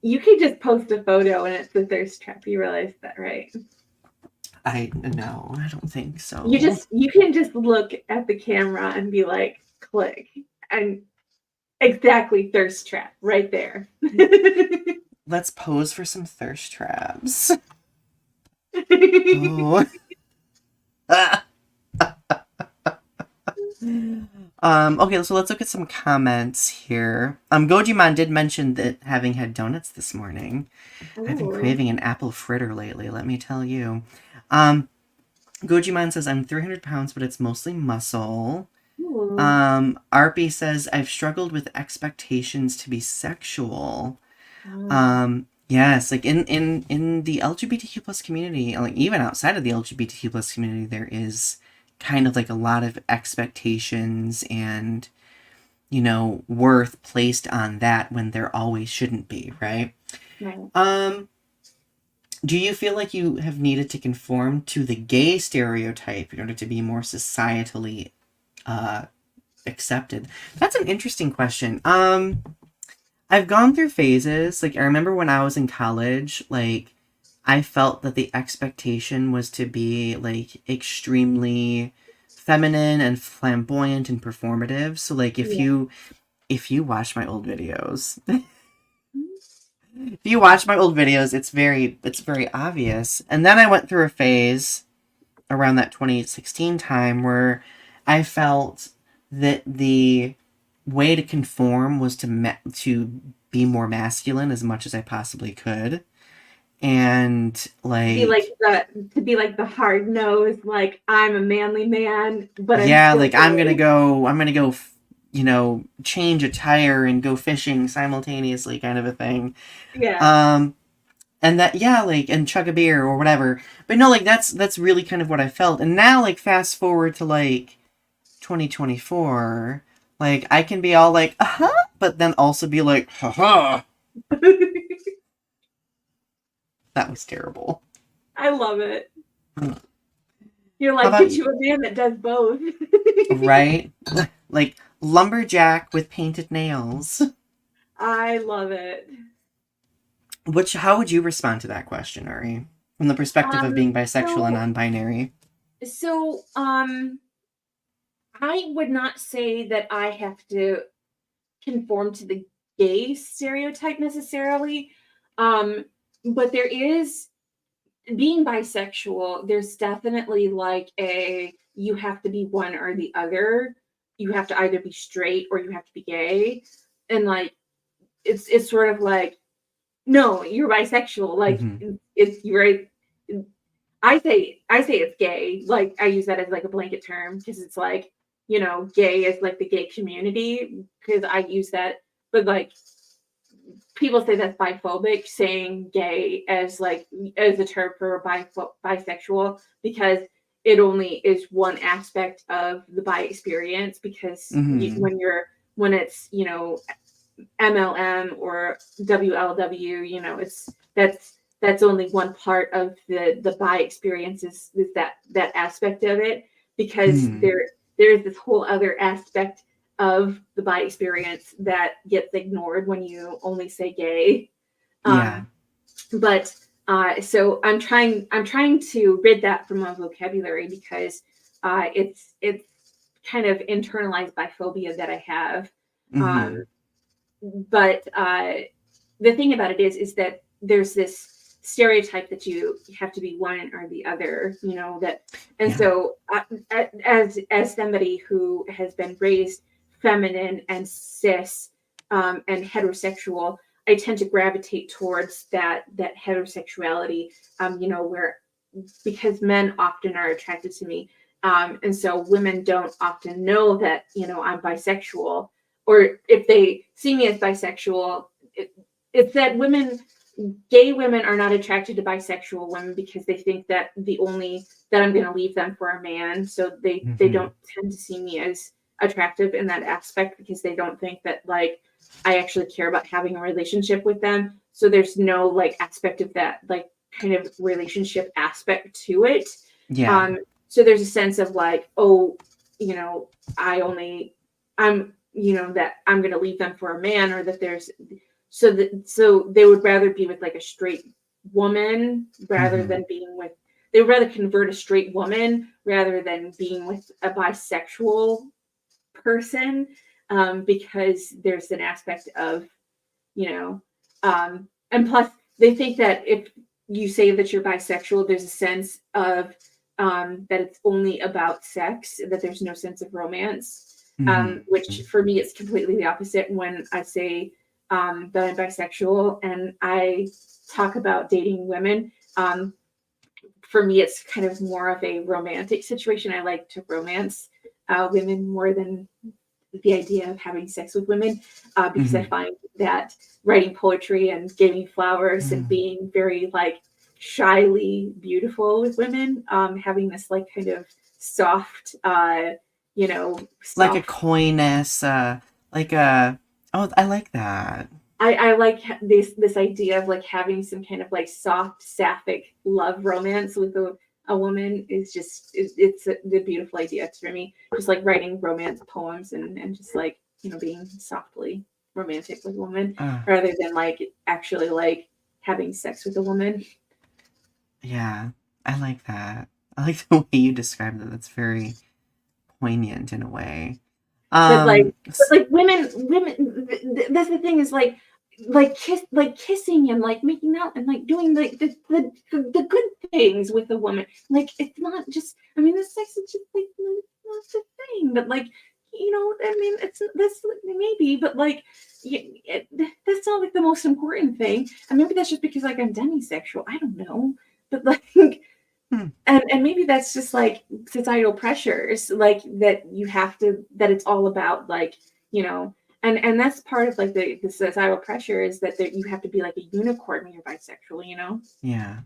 You can just post a photo and it's a thirst trap. You realize that, right? I no, I don't think you so. just you can just look at the camera and be like, click, and exactly, thirst trap right there. Let's pose for some thirst traps. Oh. Okay, so let's look at some comments here. Gojimon did mention that having had donuts this morning. I've been Oh, craving an apple fritter lately, let me tell you. Um, Gojimon says, I'm 300 pounds, but it's mostly muscle. ooh, Arpy says, I've struggled with expectations to be sexual. oh, Yes, like in the LGBTQ plus community, like even outside of the LGBTQ plus community, there is kind of like a lot of expectations and worth placed on that when there always shouldn't be, right? right. Um, do you feel like you have needed to conform to the gay stereotype in order to be more societally uh accepted? That's an interesting question. I've gone through phases. Like, I remember when I was in college, like, I felt that the expectation was to be, like, extremely feminine and flamboyant and performative. So, like, Yeah. if you watch my old videos, if you watch my old videos, it's very obvious. And then I went through a phase around that 2016 time where I felt that the way to conform was to be more masculine as much as I possibly could, and Be like like the hard nosed, like I'm a manly man, but I'm yeah, still like gay. I'm gonna go change a tire and go fishing simultaneously, kind of a thing. Yeah. um and that, yeah, like, and chug a beer or whatever. But no, like, that's really kind of what I felt. And now, like, fast forward to like 2024, like, I can be all like, uh-huh, but then also be like, haha, that was terrible. I love it. How You're like, about get you? you a man that does both. Right? Like, lumberjack with painted nails. I love it. How would you respond to that question, Ari? From the perspective of being bisexual and So non-binary? so I would not say that I have to conform to the gay stereotype necessarily. Um, but there is being bisexual, there's definitely like a you have to be one or the other. You have to either be straight or you have to be gay. And like it's sort of like, no, you're bisexual. Like Mm-hmm. it's you're I say it's gay. Like I use that as like a blanket term because it's like, gay is like the gay community because I use that, but like people say that's biphobic, saying gay as like as a term for bisexual because it only is one aspect of the bi experience because Mm-hmm. when it's MLM or WLW, it's that's only one part of the bi experience is that aspect of it because Mm-hmm. there is this whole other aspect of the bi experience that gets ignored when you only say gay. Yeah. Um, but so I'm trying to rid that from my vocabulary because it's kind of internalized biphobia that I have. Mm-hmm. Um, but the thing about it is that there's this stereotype that you have to be one or the other, that, and Yeah. so as somebody who has been raised feminine and cis and heterosexual, I tend to gravitate towards that heterosexuality, where because men often are attracted to me. And so women don't often know that, I'm bisexual, or if they see me as bisexual, it's that gay women are not attracted to bisexual women because they think that that I'm going to leave them for a man. So they Mm-hmm. don't tend to see me as attractive in that aspect because they don't think that like I actually care about having a relationship with them. So there's no like aspect of that like kind of relationship aspect to it. Yeah. Um, so there's a sense of like, oh, you know, I only, that I'm going to leave them for a man, or that so they would rather be with like a straight woman rather Mm-hmm. than they would rather convert a straight woman rather than being with a bisexual person, because there's an aspect of, you know, and plus they think that if you say that you're bisexual, there's a sense of that it's only about sex, that there's no sense of romance, Mhm. which for me it's completely the opposite when I say that I'm bisexual and I talk about dating women. For me, it's kind of more of a romantic situation. I like to romance women more than the idea of having sex with women, because I Mhm. find that writing poetry and giving flowers and Mm. being very like shyly beautiful with women, having this like kind of soft, Like a soft. coyness, like a oh, I like that. I like this idea of like having some kind of like soft sapphic love romance with a woman is just it's the beautiful idea for me. Just like writing romance poems and just like being softly romantic with a woman Uh, rather than like actually like having sex with a woman. yeah, I like that. I like the way you described it. That's very poignant in a way. But like, Um, but s- like women. That's the thing is like kissing and like making out and like doing like the good things with a woman. Like it's not just. I mean, the sex is just like not the thing, but like I mean, it's that's maybe, but like. That's not like the most important thing, and maybe that's just because like I'm demisexual. I don't know, but like hmm, and maybe that's just like societal pressures, like that you have to that it's all about like, and that's part of like the societal pressure is that you have to be like a unicorn when you're bisexual. yeah.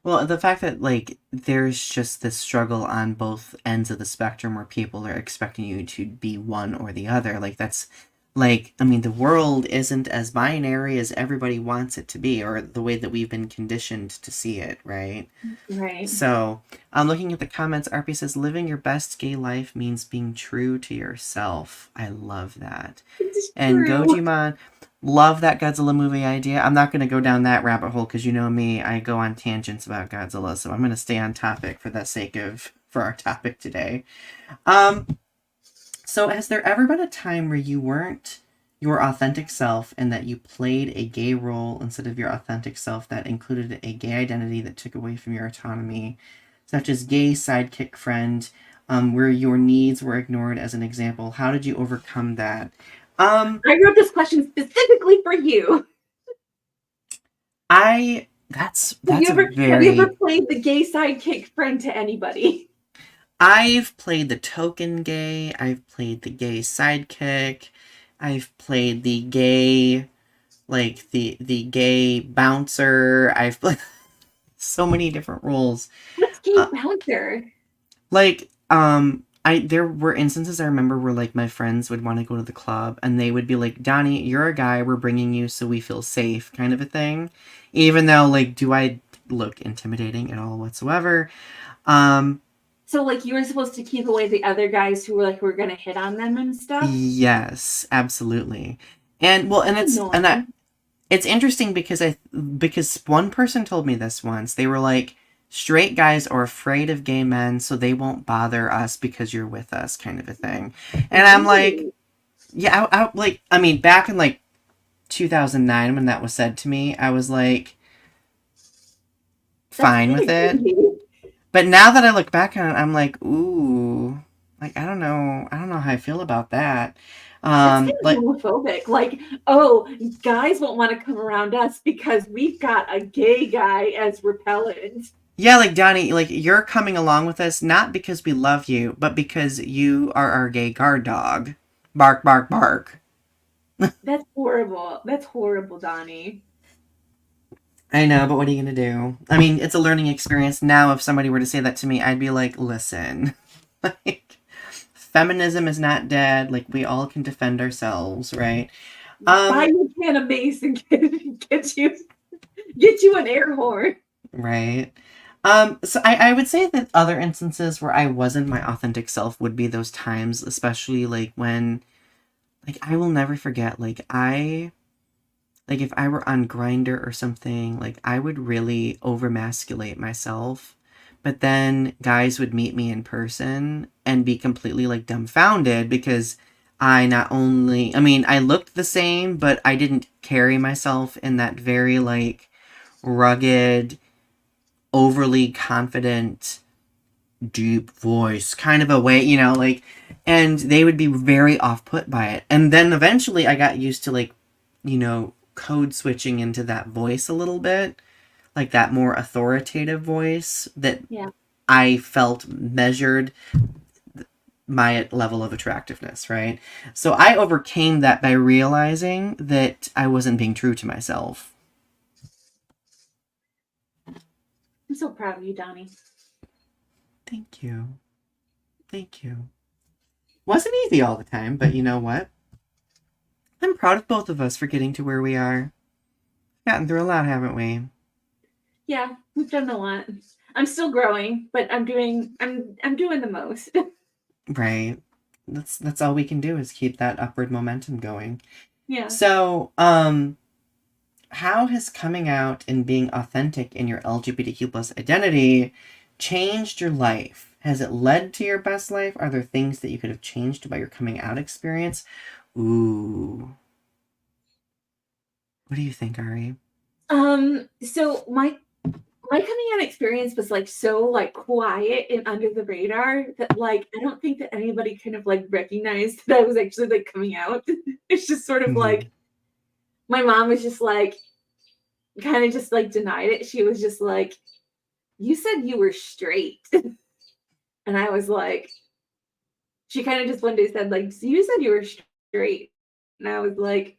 Well, the fact that like there's just this struggle on both ends of the spectrum where people are expecting you to be one or the other, like that's like I mean the world isn't as binary as everybody wants it to be or the way that we've been conditioned to see it, right? Right. So, I'm looking at the comments. RP says, living your best gay life means being true to yourself. I love that. It's And true. Gojimon, love that Godzilla movie idea. I'm not going to go down that rabbit hole because you know me, I go on tangents about Godzilla. So, I'm going to stay on topic for the sake of, for our topic today. Um, so, has there ever been a time where you weren't your authentic self and that you played a gay role instead of your authentic self that included a gay identity that took away from your autonomy, such as gay sidekick friend, where your needs were ignored as an example? How did you overcome that? Um, I wrote this question specifically for you. I that's a Have you ever very played the gay sidekick friend to anybody? I've played the token gay, I've played the gay sidekick, I've played the gay like the gay bouncer. I've played so many different roles. What's gay Uh, bouncer? like I there were instances I remember where like my friends would want to go to the club and they would be like, Donnie, you're a guy, we're bringing you so we feel safe, kind of a thing. Even though like, do I look intimidating at all whatsoever? Um, So like you were supposed to keep away the other guys who were gonna hit on them and stuff. yes, absolutely. And well, and That's I annoying. it's interesting because one person told me this once. They were like, straight guys are afraid of gay men, so they won't bother us because you're with us, kind of a thing. And I'm like, Ooh, yeah, like I mean, back in like 2009 when that was said to me, I was like that's fine with kind of it. creepy. But now that I look back on it, I'm like, ooh, like I don't know how I feel about that. That's kind of Like homophobic. Like, oh, guys won't want to come around us because we've got a gay guy as repellent. yeah, like Donnie, like you're coming along with us not because we love you, but because you are our gay guard dog. Bark, bark, bark. That's horrible. That's horrible, Donnie. I know, but what are you gonna do? I mean, it's a learning experience. Now, if somebody were to say that to me, I'd be like, listen, like, feminism is not dead. Like, we all can defend ourselves, right? Buy Um, you a can of mace and get you an air horn. right. So I would say that other instances where I wasn't my authentic self would be those times, especially like when, like, I will never forget, like if I were on Grinder or something, like I would really overmasculate myself. But then guys would meet me in person and be completely like dumbfounded because I not only I mean, I looked the same, but I didn't carry myself in that very like rugged, overly confident. deep voice kind of a way, you know, like, and they would be very off put by it. And then eventually I got used to, like, you know, code switching into that voice a little bit, like that more authoritative voice that Yeah. I felt measured my level of attractiveness, right? So I overcame that by realizing that I wasn't being true to myself. I'm so proud of you, Donnie. Thank you. Thank you. Wasn't easy all the time, but you know what? I'm proud of both of us for getting to where we are. Gotten through a lot, haven't we? Yeah, we've done a lot. I'm still growing, but I'm doing the most. Right. That's all we can do is keep that upward momentum going. Yeah. So, how has coming out and being authentic in your LGBTQ plus identity changed your life? Has it led to your best life? Are there things that you could have changed about your coming out experience? Ooh. What do you think, Ari? So my coming out experience was like so like quiet and under the radar that like I don't think that anybody kind of like recognized that I was actually like coming out. It's just sort of Mm-hmm. like my mom was just like kind of just like denied it. She was just like, "You said you were straight," and I was like, she kind of just one day said like, "You said you were straight," and I was like,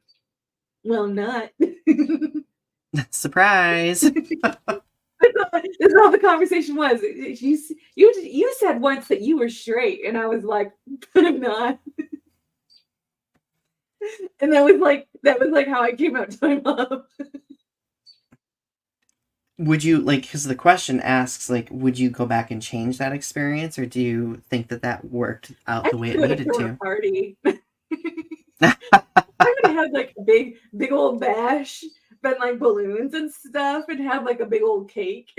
"Well, I'm not." Surprise. That's all the conversation was. You said once that you were straight, and I was like, but I'm not. And that was like how I came out to my mom. Would you like, because the question asks, like, would you go back and change that experience, or do you think that that worked out I the way think it we would have needed thrown a to? party. I would have had like a big old bash, been like balloons and stuff, and have like a big old cake.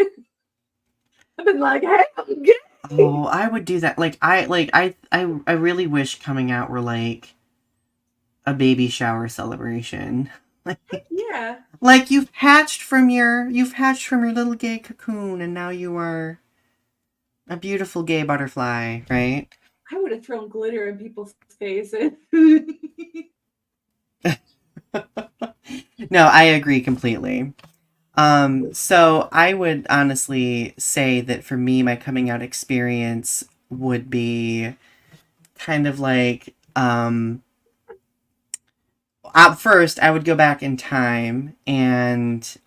I've been like, hey, I'm gay. Oh, I would do that. I really wish coming out were like a baby shower celebration. Yeah, Like you've hatched from your little gay cocoon, and now you are a beautiful gay butterfly, right? I would have thrown glitter in people's faces. No, I agree completely. So I would honestly say that for me, my coming out experience would be kind of like, at first I would go back in time and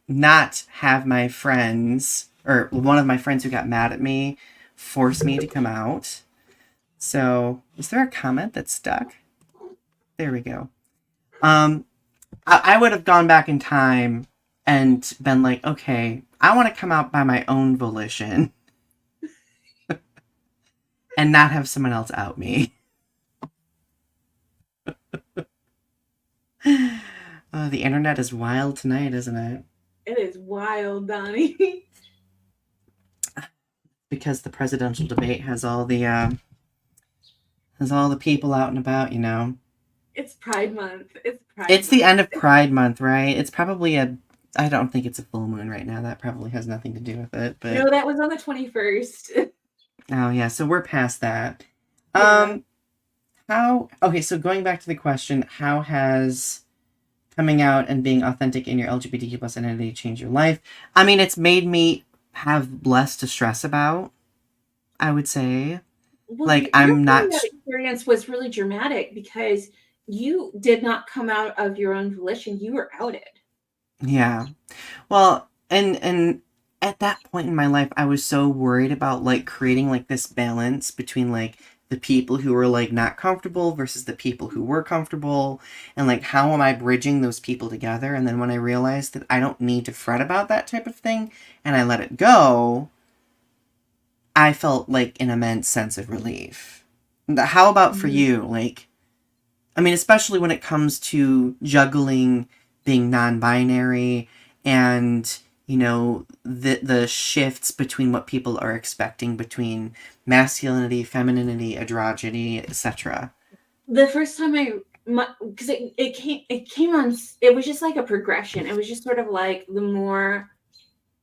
not have my friends or one of my friends who got mad at me force me to come out. So is there a comment that's stuck? There we go. Um, I would have gone back in time and been like, okay, I want to come out by my own volition and not have someone else out me. The internet is wild tonight, isn't it? It is wild, Donnie. Because the presidential debate has all the people out and about, you know. It's Pride Month. It's Pride It's the Month. end of Pride Month, right? It's probably a I don't think it's a full moon right now. That probably has nothing to do with it, but No, that was on the 21st. oh yeah, so we're past that. Yeah. Um how okay, so going back to the question, how has coming out and being authentic in your LGBTQ plus identity changed your life? I mean, it's made me have less to stress about, I would say. Well, Like your I'm coming not out experience was really dramatic because you did not come out of your own volition. You were outed. yeah. Well, and at that point in my life, I was so worried about like creating like this balance between like the people who were like not comfortable versus the people who were comfortable, and like how am I bridging those people together? And then when I realized that I don't need to fret about that type of thing and I let it go, I felt like an immense sense of relief. How about for Mhm. you? Like, I mean, especially when it comes to juggling being non-binary and you know the shifts between what people are expecting between masculinity, femininity, androgyny, etc. The first time because it came on, it was just like a progression. It was just sort of like the more,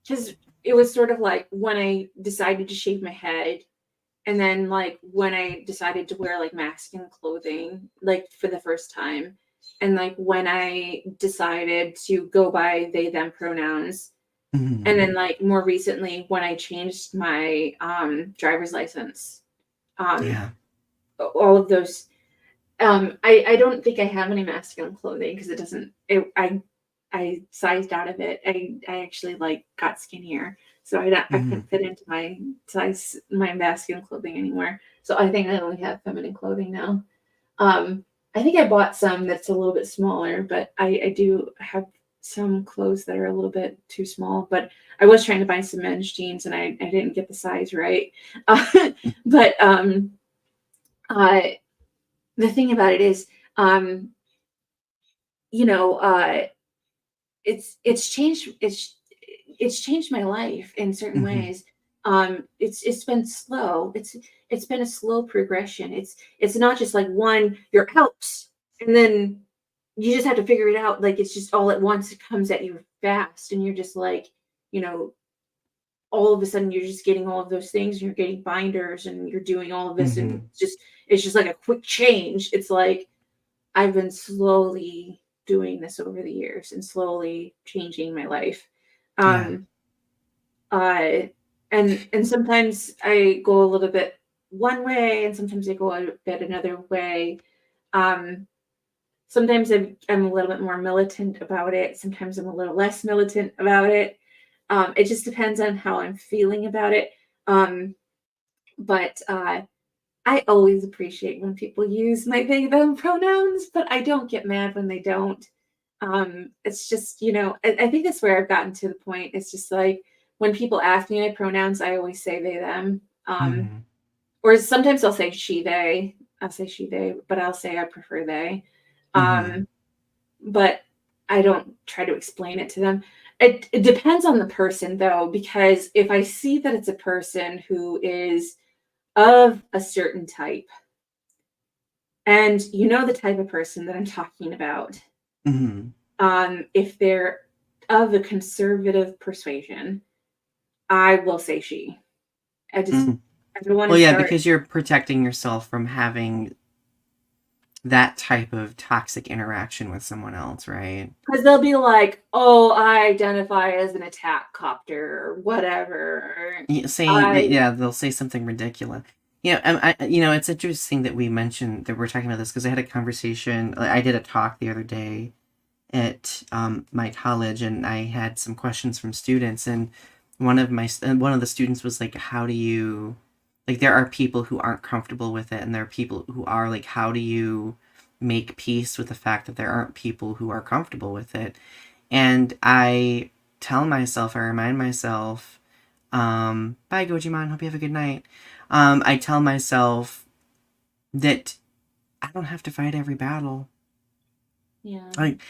because it was sort of like when I decided to shave my head, and then like when I decided to wear like masculine clothing, like for the first time, and like when I decided to go by they them pronouns, and Mhm. then like more recently when I changed my driver's license. Um Yeah. all of those. I don't think I have any masculine clothing because it doesn't. I sized out of it. I actually like got skinnier, so I Mhm. couldn't fit into my size, my masculine clothing anymore. So I think I only have feminine clothing now. Um, I think I bought some that's a little bit smaller, but I do have some clothes that are a little bit too small. But I was trying to buy some men's jeans, and I didn't get the size right. But uh, the thing about it is, um, you know, it's changed it's changed my life in certain Mhm. ways. It's been slow. It's been a slow progression. It's not just like one you're out and then you just have to figure it out. Like it's just all at once. It comes at you fast, and you're just like, you know, all of a sudden you're just getting all of those things. And you're getting binders, and you're doing all of this, and Mhm. it's just like a quick change. It's like I've been slowly doing this over the years and slowly changing my life. Yeah. Um, uh, and sometimes I go a little bit one way, and sometimes I go a bit another way. Um, Sometimes I'm a little bit more militant about it. Sometimes I'm a little less militant about it. It just depends on how I'm feeling about it. Um, but I always appreciate when people use my they them pronouns, but I don't get mad when they don't. It's just, I think that's where I've gotten to the point. It's just like when people ask me my pronouns, I always say they them. Mhm. Or sometimes I'll say she they. I'll say she they, but I'll say I prefer they. Mhm. Um, but I don't try to explain it to them. It depends on the person though, because if I see that it's a person who is of a certain type, and you know the type of person that I'm talking about. Mhm. If they're of a conservative persuasion, I will say she. Mhm. I don't want Well, to yeah, start because you're protecting yourself from having that type of toxic interaction with someone else, right? because they'll be like, "Oh, I identify as an attack copter or whatever." Saying that, I yeah, they'll say something ridiculous. It's interesting that we mentioned that we're talking about this because I had a conversation. I did a talk the other day at my college, and I had some questions from students, and one of the students was like, "How do you like?" There are people who aren't comfortable with it, and there are people who are like, "How do you make peace with the fact that there aren't people who are comfortable with it?" And I remind myself, bye Gojimon, hope you have a good night. I tell myself that I don't have to fight every battle. Yeah. Like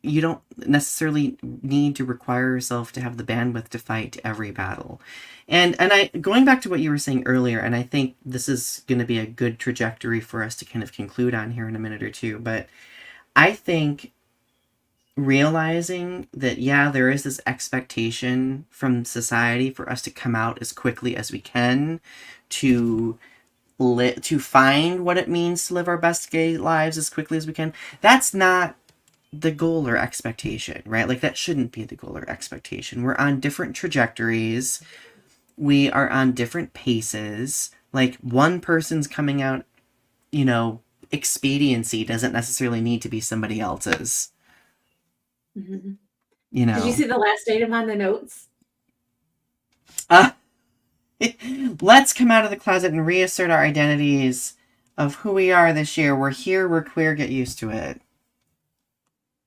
you don't necessarily need to require yourself to have the bandwidth to fight every battle. And I going back to what you were saying earlier, and I think this is going to be a good trajectory for us to kind of conclude on here in a minute or two, but I think realizing that, yeah, there is this expectation from society for us to come out as quickly as we can to to find what it means to live our best gay lives as quickly as we can. That's not the goal or expectation, right? Like that shouldn't be the goal or expectation. We're on different trajectories. We are on different paces. Like one person's coming out, you know, expediency doesn't necessarily need to be somebody else's, Mhm. you Did you know. see the last item on the notes? Uh, let's come out of the closet and reassert our identities of who we are this year. We're here, we're queer, get used to it.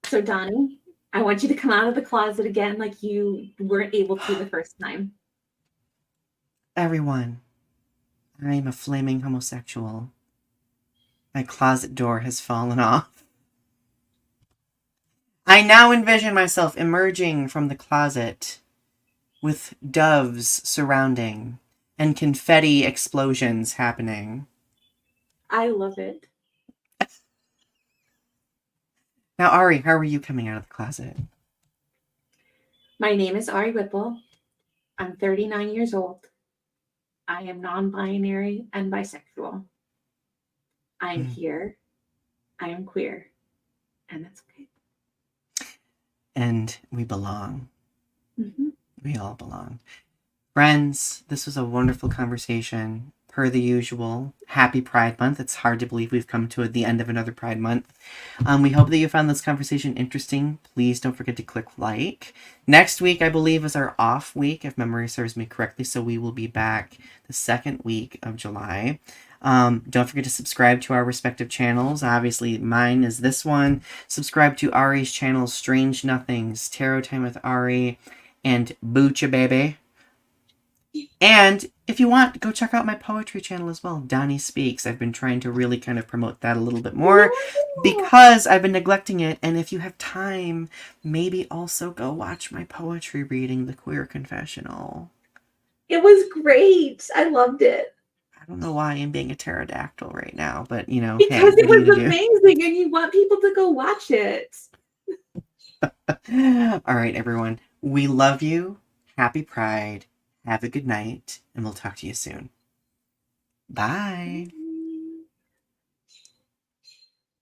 So, Donnie, I want you to come out of the closet again like you weren't able to the first time. Everyone, I am a flaming homosexual. My closet door has fallen off. I now envision myself emerging from the closet with doves surrounding and confetti explosions happening. I love it. Now, Ari, how are you coming out of the closet? My name is Ari Whipple. I'm 39 years old. I am non-binary and bisexual. I am here. I am queer. And that's okay. And we belong. Mm-hmm. We all belong. Friends, this was a wonderful conversation. Per the usual, happy Pride Month. It's hard to believe we've come to the end of another Pride Month. We hope that you found this conversation interesting. Please don't forget to click like. Next week, I believe, is our off week, if memory serves me correctly, so we will be back the second week of July. Don't forget to subscribe to our respective channels. Obviously, mine is this one. Subscribe to Ari's channel, Strange Nothings, Tarot Time with Ari, and Boocha Baby. And if you want, go check out my poetry channel as well, Donny Speaks. I've been trying to really kind of promote that a little bit more because I've been neglecting it. And if you have time, maybe also go watch my poetry reading, The Queer Confessional. It was great. I loved it. I don't know why I'm being a pterodactyl right now, but you know, Because hey, it what are you was gonna amazing and you want people to go watch it. do? All right, everyone. We love you. Happy Pride. Have a good night, and we'll talk to you soon. Bye.